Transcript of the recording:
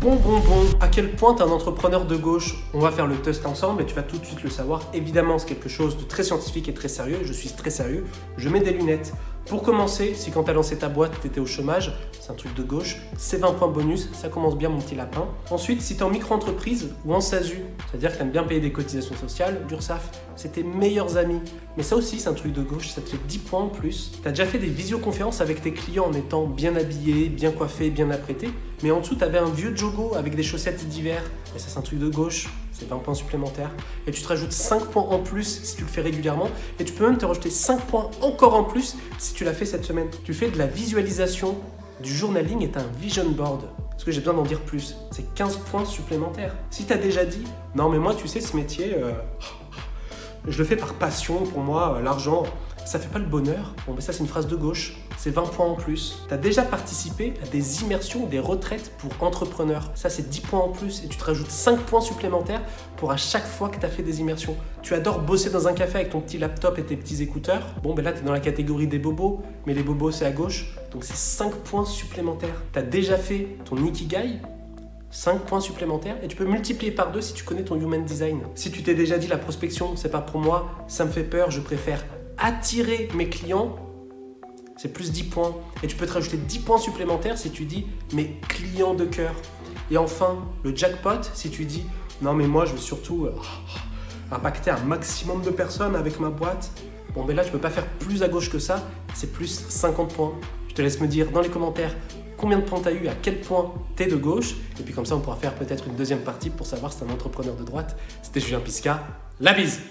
Bon, à quel point t'es un entrepreneur de gauche? On va faire le test ensemble et tu vas tout de suite le savoir. Évidemment, c'est quelque chose de très scientifique et très sérieux. Je suis très sérieux. Je mets des lunettes. Pour commencer, si quand t'as lancé ta boîte, t'étais au chômage, c'est un truc de gauche, c'est 20 points bonus, ça commence bien mon petit lapin. Ensuite, si t'es en micro-entreprise ou en SASU, c'est-à-dire que t'aimes bien payer des cotisations sociales, l'URSSAF, c'est tes meilleurs amis. Mais ça aussi, c'est un truc de gauche, ça te fait 10 points en plus. T'as déjà fait des visioconférences avec tes clients en étant bien habillé, bien coiffé, bien apprêté, mais en dessous, t'avais un vieux jogo avec des chaussettes d'hiver. Et ça, c'est un truc de gauche, c'est 20 points supplémentaires. Et tu te rajoutes 5 points en plus si tu le fais régulièrement. Et tu peux même te rajouter 5 points encore en plus si tu l'as fait cette semaine. Tu fais de la visualisation, du journaling et t'as un vision board. Est-ce que j'ai besoin d'en dire plus? C'est 15 points supplémentaires. Si t'as déjà dit, non mais moi tu sais ce métier, je le fais par passion, pour moi l'argent, ça fait pas le bonheur. Bon mais ça c'est une phrase de gauche, c'est 20 points en plus. T'as déjà participé à des immersions, des retraites pour entrepreneurs. Ça c'est 10 points en plus et tu te rajoutes 5 points supplémentaires pour à chaque fois que t'as fait des immersions. Tu adores bosser dans un café avec ton petit laptop et tes petits écouteurs. Bon ben là t'es dans la catégorie des bobos, mais les bobos c'est à gauche, donc c'est 5 points supplémentaires. T'as déjà fait ton Ikigai, 5 points supplémentaires et tu peux multiplier par 2 si tu connais ton human design. Si tu t'es déjà dit la prospection, c'est pas pour moi, ça me fait peur, je préfère attirer mes clients, c'est plus 10 points. Et tu peux te rajouter 10 points supplémentaires si tu dis mes clients de cœur. Et enfin, le jackpot, si tu dis non mais moi je veux surtout impacter un maximum de personnes avec ma boîte. Bon mais là tu peux pas faire plus à gauche que ça, c'est plus 50 points. Je te laisse me dire dans les commentaires combien de points tu as eu, à quel point tu es de gauche. Et puis comme ça on pourra faire peut-être une deuxième partie pour savoir si tu es un entrepreneur de droite. C'était Julien Pisca, la bise!